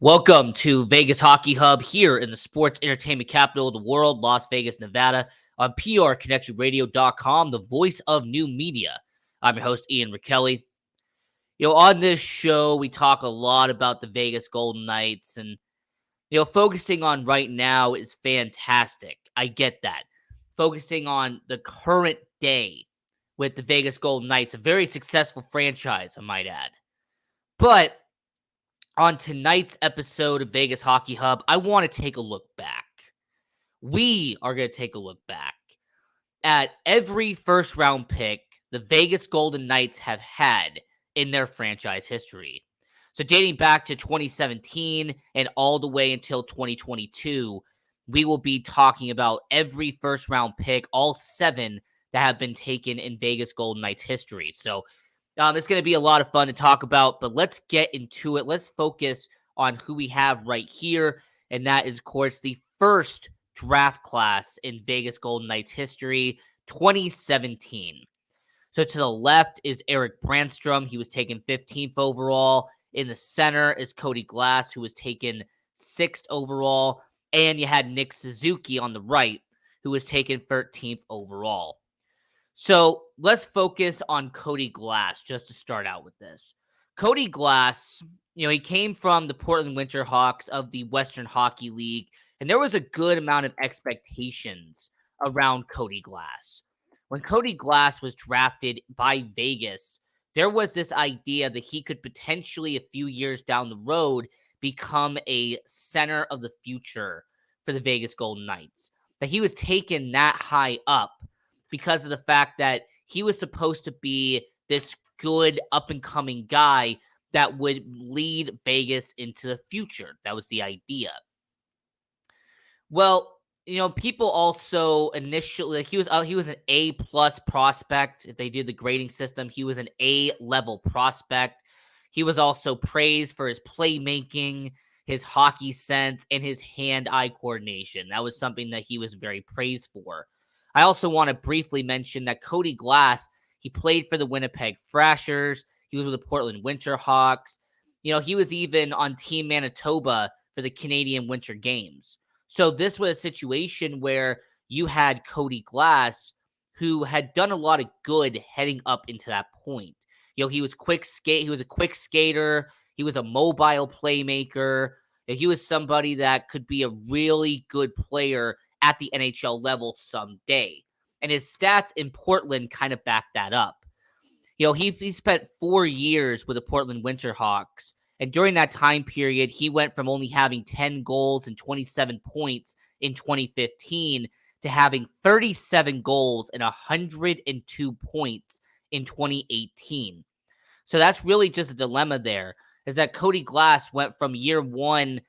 Welcome to Vegas Hockey Hub here in the sports entertainment capital of the world, Las Vegas, Nevada, on prconnectionradio.com, the voice of new media. I'm your host, Ian Rachiele. On this show, we talk a lot about the Vegas Golden Knights, and, focusing on right now is fantastic. I get that. Focusing on the current day with the Vegas Golden Knights, a very successful franchise, I might add. But on tonight's episode of Vegas Hockey Hub, I want to take a look back. We are going to take a look back at every first round pick the Vegas Golden Knights have had in their franchise history. So, dating back to 2017 and all the way until 2022, we will be talking about every first round pick, all seven that have been taken in Vegas Golden Knights history. So, it's going to be a lot of fun to talk about, but let's get into it. Let's focus on who we have right here, and that is, of course, the first draft class in Vegas Golden Knights history, 2017. So to the left is Eric Brandstrom. He was taken 15th overall. In the center is Cody Glass, who was taken 6th overall. And you had Nick Suzuki on the right, who was taken 13th overall. So let's focus on Cody Glass just to start out with this. Cody Glass, he came from the Portland Winterhawks of the Western Hockey League, and there was a good amount of expectations around Cody Glass. When Cody Glass was drafted by Vegas, there was this idea that he could potentially, a few years down the road, become a center of the future for the Vegas Golden Knights. That he was taken that high up because of the fact that he was supposed to be this good up-and-coming guy that would lead Vegas into the future. That was the idea. Well, people also initially, he was an A-plus prospect. If they did the grading system, he was an A-level prospect. He was also praised for his playmaking, his hockey sense, and his hand-eye coordination. That was something that he was very praised for. I also want to briefly mention that Cody Glass, he played for the Winnipeg Thrashers. He was with the Portland Winterhawks. He was even on Team Manitoba for the Canadian Winter Games. So this was a situation where you had Cody Glass, who had done a lot of good heading up into that point. He was He was a quick skater. He was a mobile playmaker. He was somebody that could be a really good player at the NHL level someday. And his stats in Portland kind of back that up. He spent 4 years with the Portland Winterhawks. And during that time period, he went from only having 10 goals and 27 points in 2015 to having 37 goals and 102 points in 2018. So that's really just a dilemma there, is that Cody Glass went from year one,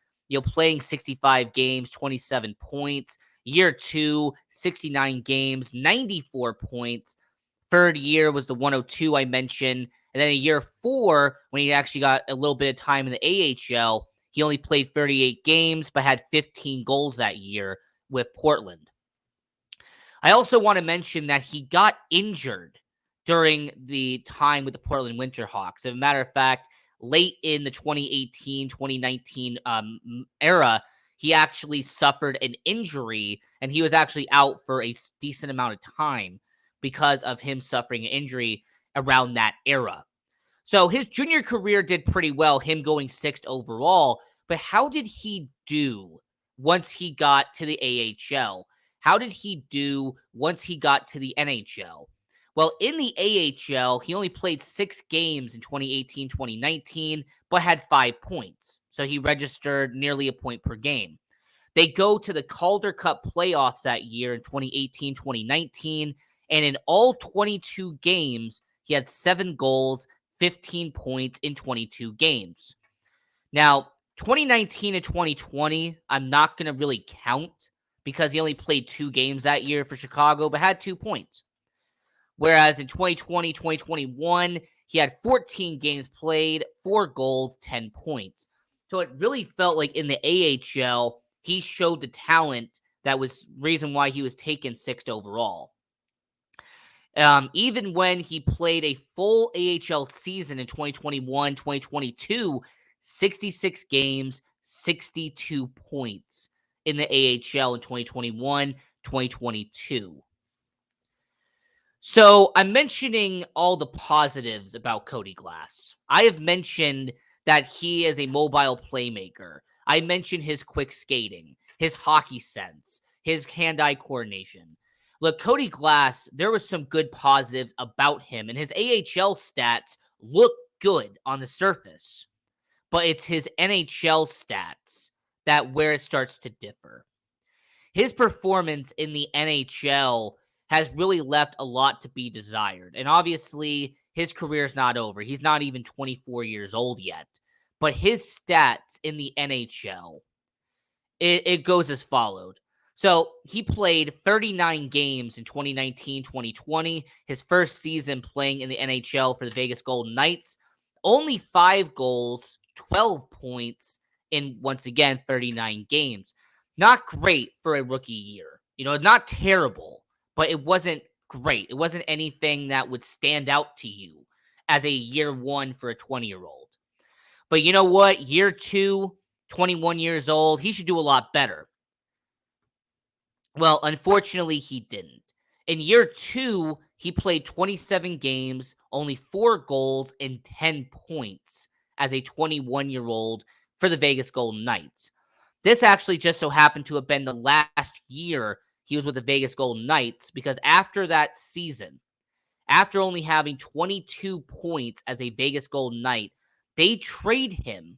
playing 65 games, 27 points. Year two, 69 games, 94 points. Third year was the 102 I mentioned. And then in year four, when he actually got a little bit of time in the AHL, he only played 38 games, but had 15 goals that year with Portland. I also want to mention that he got injured during the time with the Portland Winterhawks. As a matter of fact, late in the 2018-2019 era, he actually suffered an injury, and he was actually out for a decent amount of time because of him suffering an injury around that era. So his junior career did pretty well, him going 6th overall, but how did he do once he got to the AHL? How did he do once he got to the NHL? Well, in the AHL, he only played 6 games in 2018-2019, but had 5 points. So he registered nearly a point per game. They go to the Calder Cup playoffs that year in 2018-2019, and in all 22 games, he had 7 goals, 15 points in 22 games. Now, 2019 and 2020, I'm not going to really count because he only played 2 games that year for Chicago, but had 2 points. Whereas in 2020, 2021, he had 14 games played, 4 goals, 10 points. So it really felt like in the AHL, he showed the talent that was reason why he was taken 6th overall. Even when he played a full AHL season in 2021, 2022, 66 games, 62 points in the AHL in 2021, 2022. So I'm mentioning all the positives about Cody Glass. I have mentioned that he is a mobile playmaker. I mentioned his quick skating, his hockey sense, his hand-eye coordination. Look, Cody Glass, there was some good positives about him, and his AHL stats look good on the surface. But it's his NHL stats that where it starts to differ. His performance in the NHL has really left a lot to be desired. And obviously, his career is not over. He's not even 24 years old yet. But his stats in the NHL, it goes as followed. So he played 39 games in 2019 2020, his first season playing in the NHL for the Vegas Golden Knights. Only 5 goals, 12 points in, once again, 39 games. Not great for a rookie year. Not terrible, but it wasn't great. It wasn't anything that would stand out to you as a year one for a 20-year-old. But you know what? Year two, 21 years old, he should do a lot better. Well, unfortunately, he didn't. In year two, he played 27 games, only 4 goals, and 10 points as a 21-year-old for the Vegas Golden Knights. This actually just so happened to have been the last year he was with the Vegas Golden Knights, because after that season, after only having 22 points as a Vegas Golden Knight, they trade him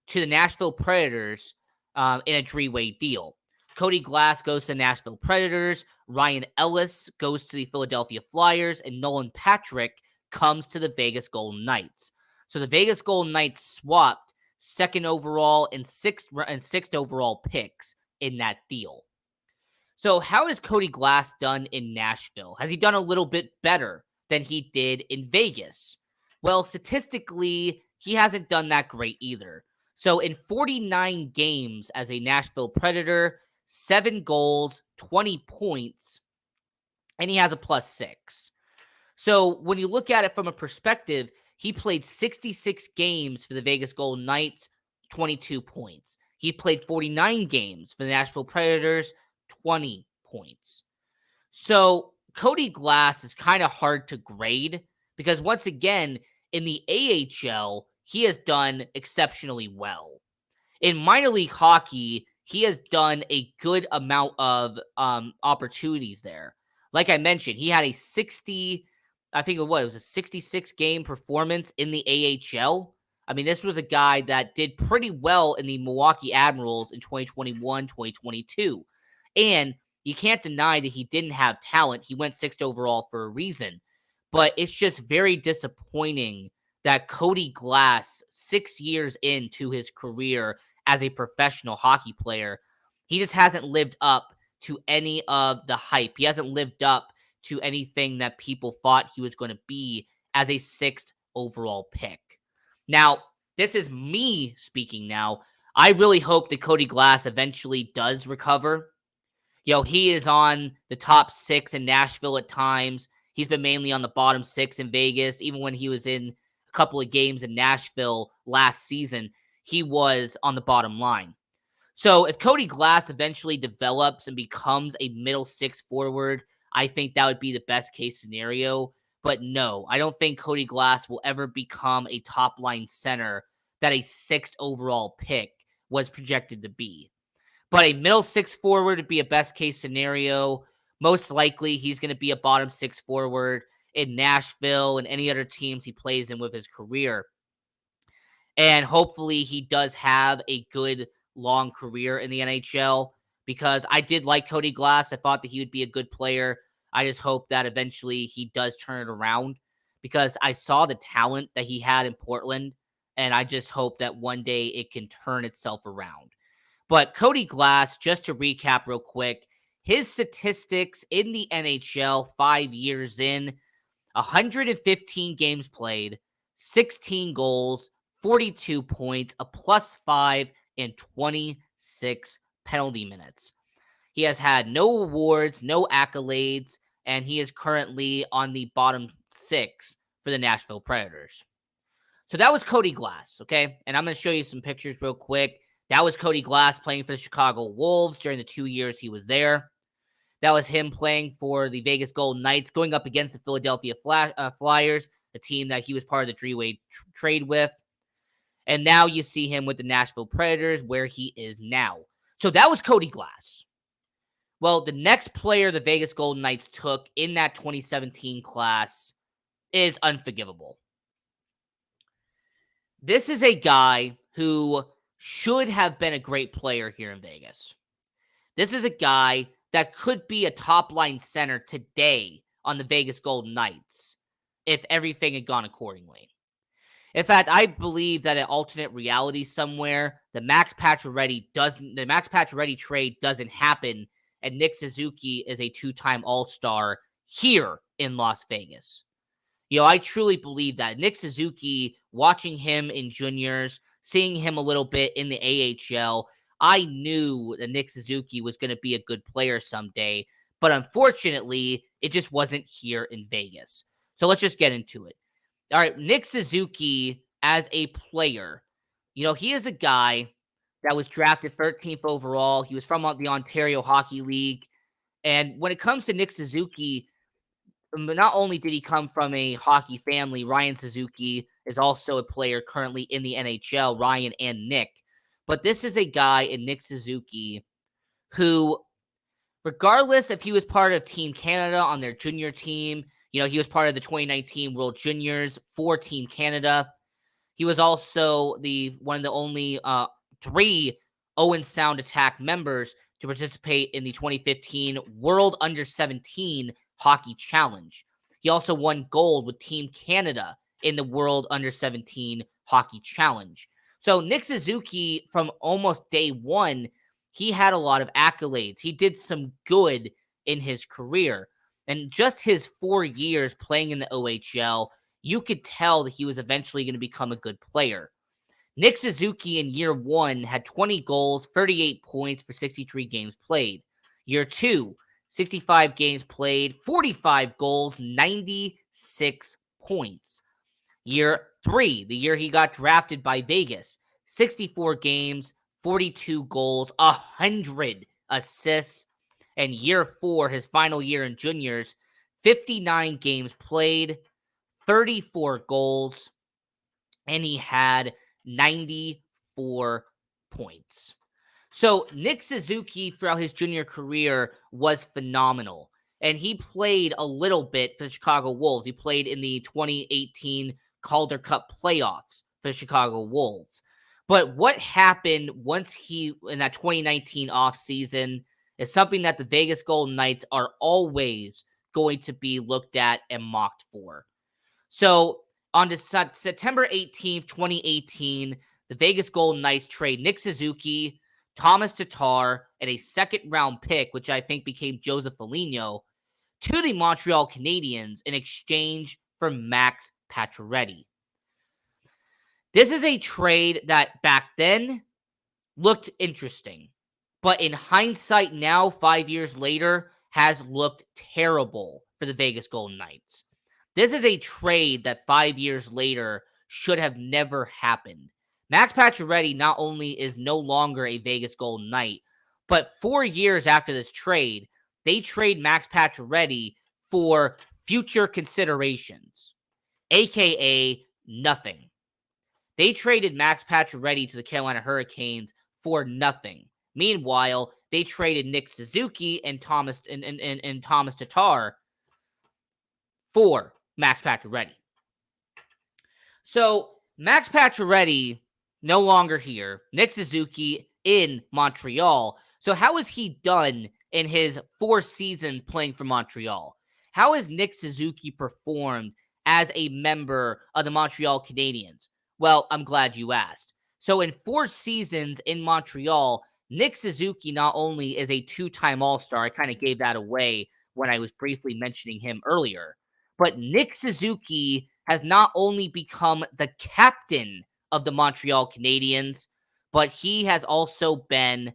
to the Nashville Predators in a three-way deal. Cody Glass goes to the Nashville Predators, Ryan Ellis goes to the Philadelphia Flyers, and Nolan Patrick comes to the Vegas Golden Knights. So the Vegas Golden Knights swapped second overall and sixth overall picks in that deal. So how has Cody Glass done in Nashville? Has he done a little bit better than he did in Vegas? Well, statistically, he hasn't done that great either. So in 49 games as a Nashville Predator, 7 goals, 20 points, and he has a +6. So when you look at it from a perspective, he played 66 games for the Vegas Golden Knights, 22 points. He played 49 games for the Nashville Predators, 20 points. So Cody Glass is kind of hard to grade because, once again, in the AHL, he has done exceptionally well. In minor league hockey, he has done a good amount of opportunities there. Like I mentioned, he had a 66 game performance in the AHL. I mean, this was a guy that did pretty well in the Milwaukee Admirals in 2021, 2022. And you can't deny that he didn't have talent. He went 6th overall for a reason. But it's just very disappointing that Cody Glass, 6 years into his career as a professional hockey player, he just hasn't lived up to any of the hype. He hasn't lived up to anything that people thought he was going to be as a 6th overall pick. Now, this is me speaking now. I really hope that Cody Glass eventually does recover. He is on the top 6 in Nashville at times. He's been mainly on the bottom 6 in Vegas. Even when he was in a couple of games in Nashville last season, he was on the bottom line. So if Cody Glass eventually develops and becomes a middle 6 forward, I think that would be the best case scenario. But no, I don't think Cody Glass will ever become a top line center that a 6th overall pick was projected to be. But a middle 6 forward would be a best case scenario. Most likely, he's going to be a bottom 6 forward in Nashville and any other teams he plays in with his career. And hopefully, he does have a good long career in the NHL, because I did like Cody Glass. I thought that he would be a good player. I just hope that eventually he does turn it around, because I saw the talent that he had in Portland, and I just hope that one day it can turn itself around. But Cody Glass, just to recap real quick, his statistics in the NHL 5 years in: 115 games played, 16 goals, 42 points, a +5, and 26 penalty minutes. He has had no awards, no accolades, and he is currently on the bottom 6 for the Nashville Predators. So that was Cody Glass, okay? And I'm going to show you some pictures real quick. That was Cody Glass playing for the Chicago Wolves during the 2 years he was there. That was him playing for the Vegas Golden Knights, going up against the Philadelphia Flyers, the team that he was part of the three-way trade with. And now you see him with the Nashville Predators, where he is now. So that was Cody Glass. Well, the next player the Vegas Golden Knights took in that 2017 class is unforgivable. This is a guy who should have been a great player here in Vegas. This is a guy that could be a top-line center today on the Vegas Golden Knights if everything had gone accordingly. In fact, I believe that an alternate reality somewhere, the Max Pacioretty trade doesn't happen, and Nick Suzuki is a two-time All-Star here in Las Vegas. I truly believe that. Nick Suzuki, watching him in juniors, seeing him a little bit in the AHL, I knew that Nick Suzuki was going to be a good player someday, but unfortunately, it just wasn't here in Vegas. So let's just get into it. All right, Nick Suzuki as a player, he is a guy that was drafted 13th overall. He was from the Ontario Hockey League. And when it comes to Nick Suzuki, not only did he come from a hockey family, Ryan Suzuki is also a player currently in the NHL, Ryan and Nick. But this is a guy in Nick Suzuki who, regardless if he was part of Team Canada on their junior team, he was part of the 2019 World Juniors for Team Canada. He was also one of the only 3 Owen Sound Attack members to participate in the 2015 World Under-17 Hockey Challenge. He also won gold with Team Canada in the World Under-17 Hockey Challenge. So Nick Suzuki, from almost day one, he had a lot of accolades. He did some good in his career. And just his 4 years playing in the OHL, you could tell that he was eventually going to become a good player. Nick Suzuki in year 1 had 20 goals, 38 points for 63 games played. Year 2, 65 games played, 45 goals, 96 points. Year 3, the year he got drafted by Vegas, 64 games, 42 goals, 100 assists. And year 4, his final year in juniors, 59 games played, 34 goals, and he had 94 points. So Nick Suzuki throughout his junior career was phenomenal. And he played a little bit for the Chicago Wolves. He played in the 2018 Calder Cup playoffs for the Chicago Wolves. But what happened once in that 2019 offseason is something that the Vegas Golden Knights are always going to be looked at and mocked for. So on September 18th, 2018, the Vegas Golden Knights trade Nick Suzuki, Thomas Tatar, and a second-round pick, which I think became Joseph Foligno, to the Montreal Canadiens in exchange for Max Pacioretty. This is a trade that back then looked interesting, but in hindsight now, 5 years later, has looked terrible for the Vegas Golden Knights. This is a trade that 5 years later should have never happened. Max Pacioretty not only is no longer a Vegas Golden Knight, but 4 years after this trade, they trade Max Pacioretty for future considerations, aka nothing. They traded Max Pacioretty to the Carolina Hurricanes for nothing. Meanwhile, they traded Nick Suzuki and Thomas Tatar for Max Pacioretty. So Max Pacioretty no longer here. Nick Suzuki in Montreal. So how has he done in his 4 seasons playing for Montreal? How has Nick Suzuki performed as a member of the Montreal Canadiens? Well, I'm glad you asked. So in 4 seasons in Montreal, Nick Suzuki not only is a 2-time All-Star, I kind of gave that away when I was briefly mentioning him earlier, but Nick Suzuki has not only become the captain of the Montreal Canadiens, but he has also been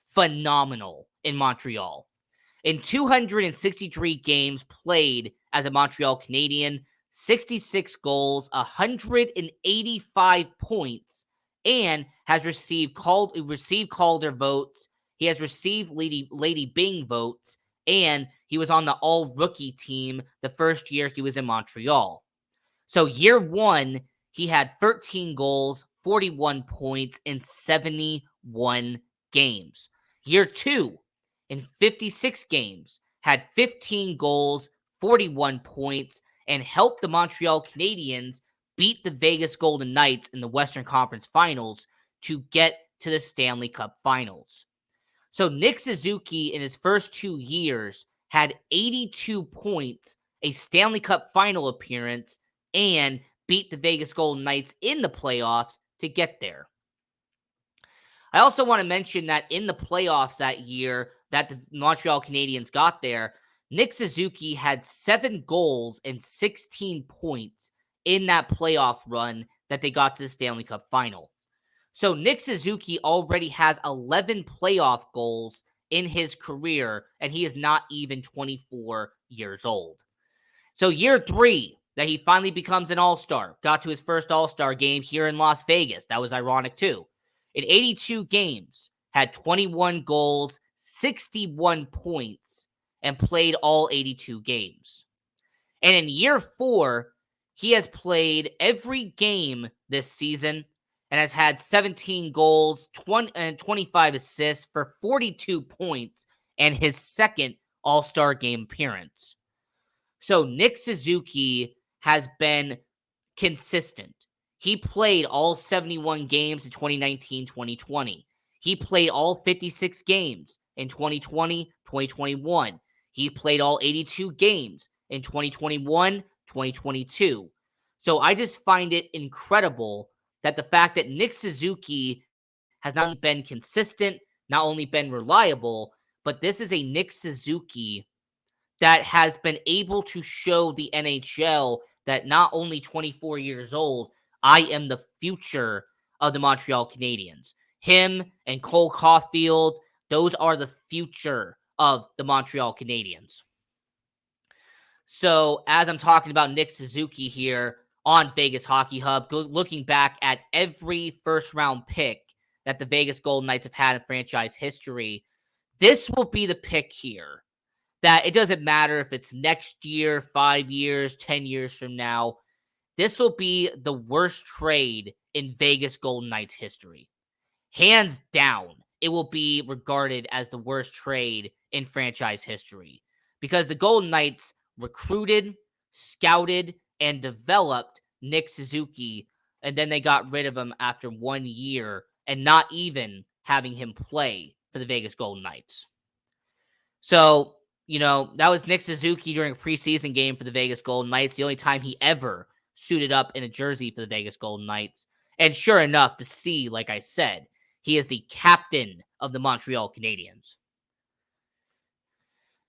phenomenal in Montreal. In 263 games played as a Montreal Canadian, 66 goals, 185 points, and has received Calder votes. He has received Lady Bing votes, and he was on the all rookie team the first year he was in Montreal. So year one, he had 13 goals, 41 points in 71 games. Year two, in 56 games, had 15 goals, 41 points, and helped the Montreal Canadiens beat the Vegas Golden Knights in the Western Conference Finals to get to the Stanley Cup Finals. So Nick Suzuki in his first 2 years had 82 points, a Stanley Cup final appearance, and beat the Vegas Golden Knights in the playoffs to get there. I also want to mention that in the playoffs that year that the Montreal Canadiens got there, Nick Suzuki had 7 goals and 16 points in that playoff run that they got to the Stanley Cup final. So Nick Suzuki already has 11 playoff goals in his career, and he is not even 24 years old. So year three, that he finally becomes an all-star, got to his first all-star game here in Las Vegas. That was ironic too. In 82 games, had 21 goals, 61 points, and played all 82 games. And in year four, he has played every game this season and has had 17 goals, 20 and 25 assists for 42 points and his second All-Star game appearance. So Nick Suzuki has been consistent. He played all 71 games in 2019-2020. He played all 56 games in 2020-2021. He played all 82 games in 2021-2022. So I just find it incredible that the fact that Nick Suzuki has not only been consistent, not only been reliable, but this is a Nick Suzuki that has been able to show the NHL that not only 24 years old, I am the future of the Montreal Canadiens. Him and Cole Caulfield, those are the future of the Montreal Canadiens. So, as I'm talking about Nick Suzuki here on Vegas Hockey Hub, looking back at every first round pick that the Vegas Golden Knights have had in franchise history, this will be the pick here that it doesn't matter if it's next year, 5 years, 10 years from now. This will be the worst trade in Vegas Golden Knights history. Hands down, it will be regarded as the worst trade in franchise history because the Golden Knights recruited, scouted, and developed Nick Suzuki, and then they got rid of him after 1 year and not even having him play for the Vegas Golden Knights. So, that was Nick Suzuki during a preseason game for the Vegas Golden Knights, the only time he ever suited up in a jersey for the Vegas Golden Knights. And sure enough, like I said, he is the captain of the Montreal Canadiens.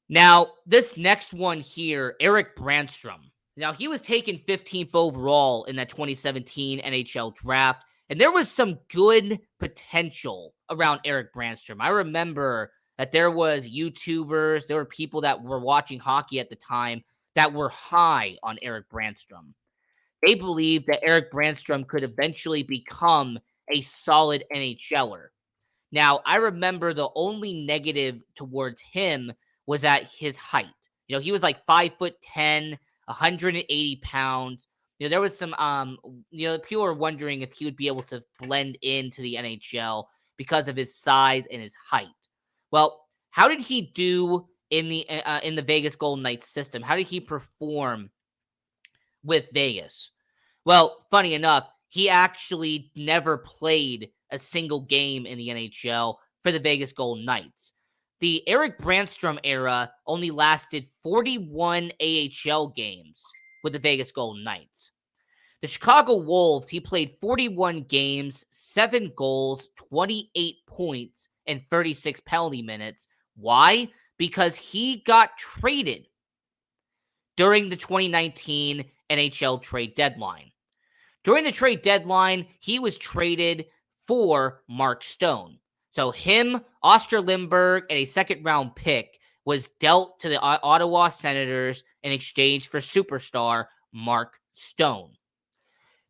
Now, this next one here, Erik Brannstrom. Now, he was taken 15th overall in that 2017 NHL draft, and there was some good potential around Erik Brannstrom. I remember that there was YouTubers, there were people that were watching hockey at the time that were high on Erik Brannstrom. They believed that Erik Brannstrom could eventually become a solid NHLer. Now, I remember the only negative towards him was at his height. He was like 5'10", 180 pounds. There was some, people were wondering if he would be able to blend into the NHL because of his size and his height. Well, how did he do in the Vegas Golden Knights system? How did he perform with Vegas? Well, funny enough, he actually never played a single game in the NHL for the Vegas Golden Knights. The Erik Brannstrom era only lasted 41 AHL games with the Vegas Golden Knights. The Chicago Wolves, he played 41 games, 7 goals, 28 points, and 36 penalty minutes. Why? Because he got traded during the 2019 NHL trade deadline. During the trade deadline, he was traded for Mark Stone. So him, Oscar Lindbergh, and a second-round pick was dealt to the Ottawa Senators in exchange for superstar Mark Stone.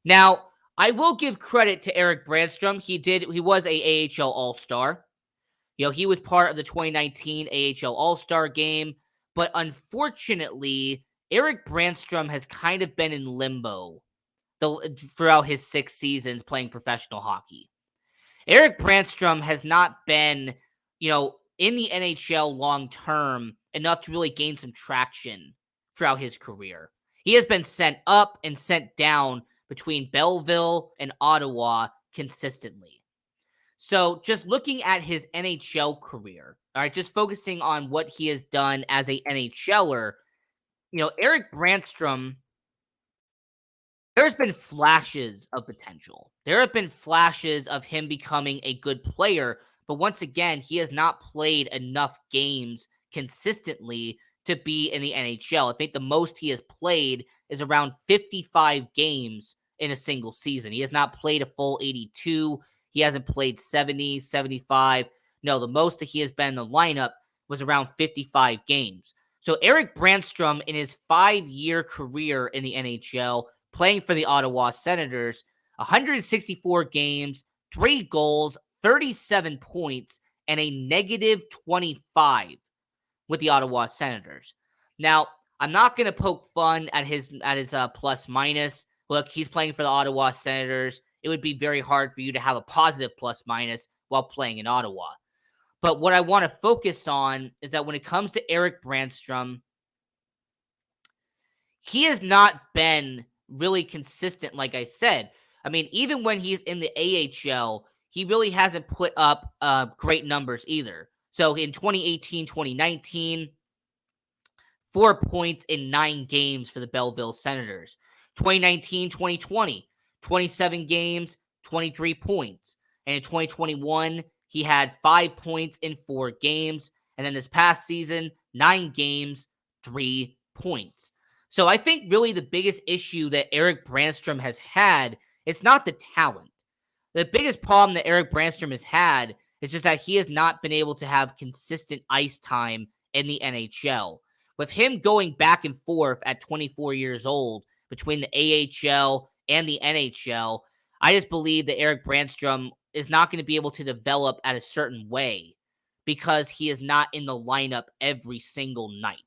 Now, I will give credit to Eric Brandstrom. He was a AHL All-Star. He was part of the 2019 AHL All-Star game, but unfortunately, Eric Brandstrom has kind of been in limbo throughout his 6 seasons playing professional hockey. Eric Brandstrom has not been, in the NHL long term enough to really gain some traction throughout his career. He has been sent up and sent down between Belleville and Ottawa consistently. So just looking at his NHL career, all right, just focusing on what he has done as a NHLer, Eric Brandstrom, there's been flashes of potential. There have been flashes of him becoming a good player, but once again, he has not played enough games consistently to be in the NHL. I think the most he has played is around 55 games in a single season. He has not played a full 82. He hasn't played 70, 75. No, the most that he has been in the lineup was around 55 games. So Eric Brandstrom, in his 5-year career in the NHL, playing for the Ottawa Senators, 164 games, 3 goals, 37 points, and a negative 25 with the Ottawa Senators. Now, I'm not going to poke fun at his plus minus. Look, he's playing for the Ottawa Senators. It would be very hard for you to have a positive plus minus while playing in Ottawa. But what I want to focus on is that when it comes to Eric Brandstrom, he has not been really consistent, like I said. I mean, even when he's in the AHL, he really hasn't put up great numbers either. So in 2018, 2019, 4 points in 9 games for the Belleville Senators. 2019, 2020, 27 games, 23 points. And in 2021, he had 5 points in 4 games. And then this past season, 9 games, 3 points. So I think really the biggest issue that Eric Brandstrom has had, it's not the talent. The biggest problem that Eric Brandstrom has had is just that he has not been able to have consistent ice time in the NHL. With him going back and forth at 24 years old between the AHL and the NHL, I just believe that Eric Brandstrom is not going to be able to develop at a certain way because he is not in the lineup every single night.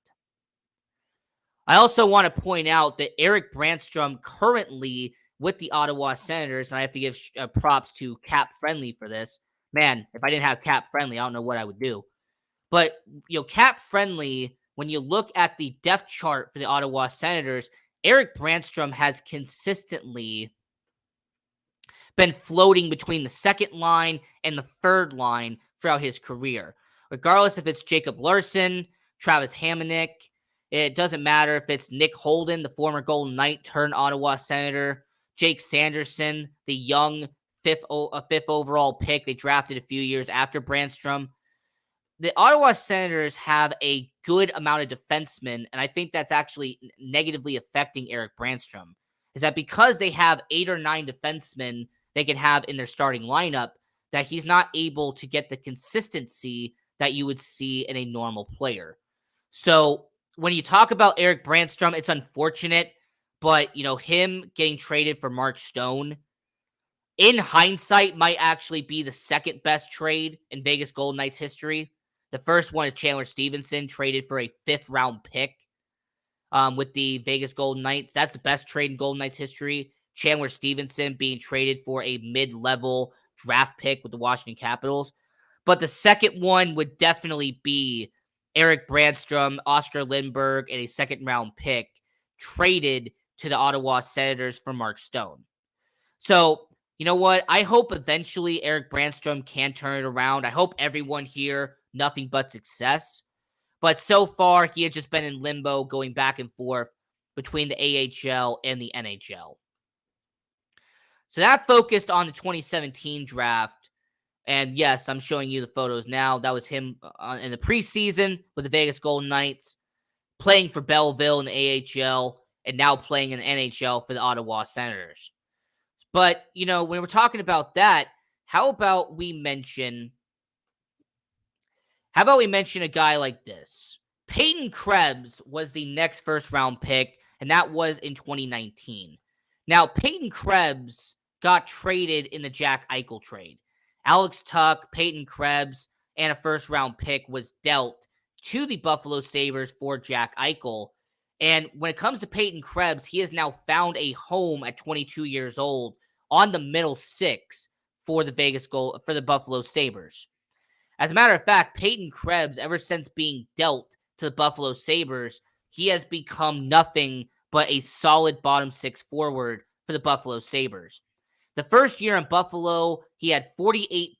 I also want to point out that Eric Brandstrom currently with the Ottawa Senators, and I have to give props to Cap Friendly for this. Man, if I didn't have Cap Friendly, I don't know what I would do. But, Cap Friendly, when you look at the depth chart for the Ottawa Senators, Eric Brandstrom has consistently been floating between the second line and the third line throughout his career. Regardless if it's Jacob Larson, Travis Hamonic, it doesn't matter if it's Nick Holden, the former Golden Knight turned Ottawa Senator, Jake Sanderson, the young fifth overall pick they drafted a few years after Brandstrom. The Ottawa Senators have a good amount of defensemen, and I think that's actually negatively affecting Eric Brandstrom. Is that because they have 8 or 9 defensemen they can have in their starting lineup, that he's not able to get the consistency that you would see in a normal player. So when you talk about Eric Brandstrom, it's unfortunate, but him getting traded for Mark Stone, in hindsight, might actually be the second best trade in Vegas Golden Knights history. The first one is Chandler Stevenson, traded for a 5th-round pick with the Vegas Golden Knights. That's the best trade in Golden Knights history. Chandler Stevenson being traded for a mid-level draft pick with the Washington Capitals. But the second one would definitely be Eric Brandstrom, Oscar Lindbergh, and a 2nd-round pick traded to the Ottawa Senators for Mark Stone. So, you know what? I hope eventually Eric Brandstrom can turn it around. I hope everyone here, nothing but success. But so far, he has just been in limbo, going back and forth between the AHL and the NHL. So that focused on the 2017 draft. And yes, I'm showing you the photos now. That was him in the preseason with the Vegas Golden Knights, playing for Belleville in the AHL, and now playing in the NHL for the Ottawa Senators. But, when we're talking about that, how about we mention a guy like this? Peyton Krebs was the next first-round pick, and that was in 2019. Now, Peyton Krebs got traded in the Jack Eichel trade. Alex Tuch, Peyton Krebs, and a first-round pick was dealt to the Buffalo Sabres for Jack Eichel. And when it comes to Peyton Krebs, he has now found a home at 22 years old on the middle six for the Buffalo Sabres. As a matter of fact, Peyton Krebs, ever since being dealt to the Buffalo Sabres, he has become nothing but a solid bottom six forward for the Buffalo Sabres. The first year in Buffalo, he had 48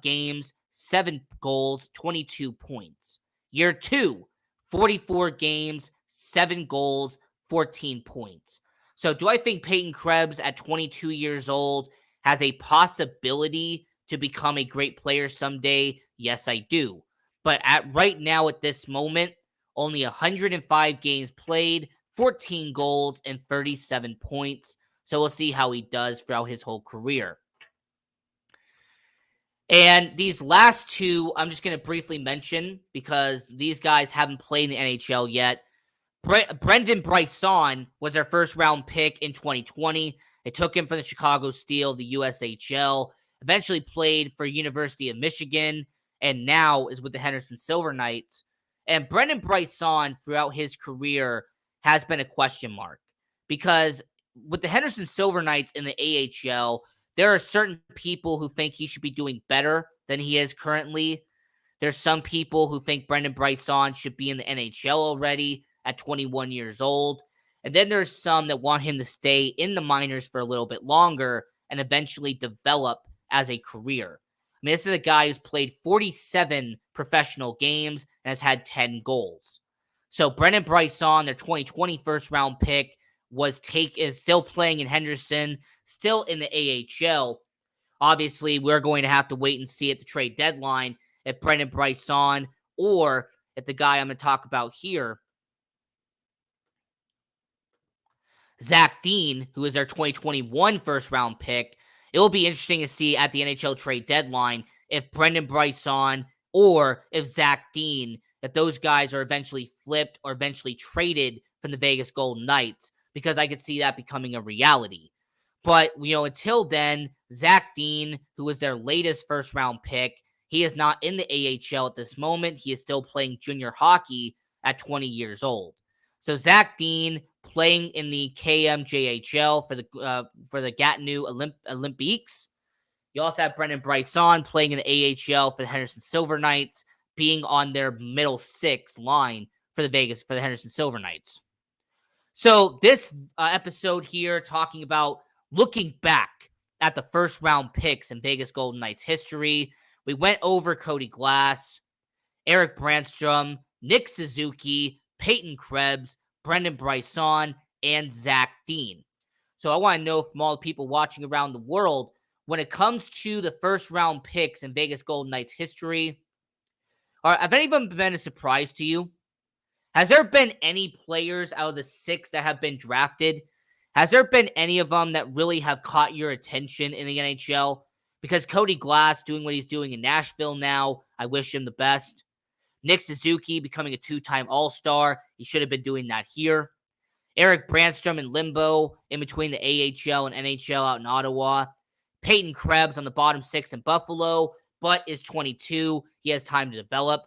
games, 7 goals, 22 points. Year 2, 44 games, 7 goals, 14 points. So do I think Peyton Krebs at 22 years old has a possibility to become a great player someday? Yes, I do. But right now at this moment, only 105 games played, 14 goals, and 37 points. So we'll see how he does throughout his whole career. And these last two, I'm just going to briefly mention because these guys haven't played in the NHL yet. Brendan Brisson was their first round pick in 2020. They took him from the Chicago Steel, the USHL, eventually played for University of Michigan, and now is with the Henderson Silver Knights. And Brendan Brisson, throughout his career, has been a question mark because with the Henderson Silver Knights in the AHL, there are certain people who think he should be doing better than he is currently. There's some people who think Brendan Brisson should be in the NHL already at 21 years old. And then there's some that want him to stay in the minors for a little bit longer and eventually develop as a career. I mean, this is a guy who's played 47 professional games and has had 10 goals. So Brendan Brisson, their 2020 first round pick, is still playing in Henderson, still in the AHL. Obviously, we're going to have to wait and see at the trade deadline if Brendan Brisson or if the guy I'm going to talk about here, Zach Dean, who is their 2021 first-round pick. It will be interesting to see at the NHL trade deadline if Brendan Brisson or if Zach Dean, if those guys are eventually flipped or eventually traded from the Vegas Golden Knights, because I could see that becoming a reality. But, until then, Zach Dean, who was their latest first-round pick, he is not in the AHL at this moment. He is still playing junior hockey at 20 years old. So Zach Dean playing in the KMJHL for the Gatineau Olympiques. You also have Brendan Brisson playing in the AHL for the Henderson Silver Knights, being on their middle six line for the Henderson Silver Knights. So this episode here talking about looking back at the first round picks in Vegas Golden Knights history. We went over Cody Glass, Erik Brannstrom, Nick Suzuki, Peyton Krebs, Brendan Brisson, and Zach Dean. So I want to know from all the people watching around the world, when it comes to the first round picks in Vegas Golden Knights history, have any of them been a surprise to you? Has there been any players out of the 6 that have been drafted? Has there been any of them that really have caught your attention in the NHL? Because Cody Glass doing what he's doing in Nashville now, I wish him the best. Nick Suzuki becoming a 2-time All-Star. He should have been doing that here. Erik Brannstrom in limbo in between the AHL and NHL out in Ottawa. Peyton Krebs on the bottom 6 in Buffalo, but is 22. He has time to develop.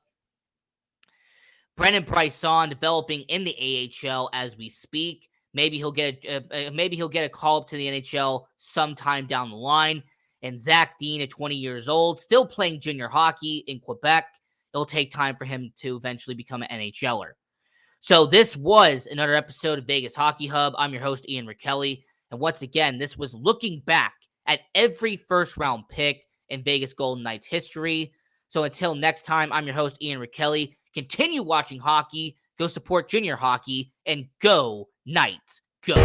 Brendan Brisson developing in the AHL as we speak. Maybe he'll get a call up to the NHL sometime down the line. And Zach Dean at 20 years old, still playing junior hockey in Quebec. It'll take time for him to eventually become an NHLer. So this was another episode of Vegas Hockey Hub. I'm your host, Ian Rachiele. And once again, this was looking back at every first-round pick in Vegas Golden Knights history. So until next time, I'm your host, Ian Rachiele. Continue watching hockey, go support junior hockey, and go Knights, go!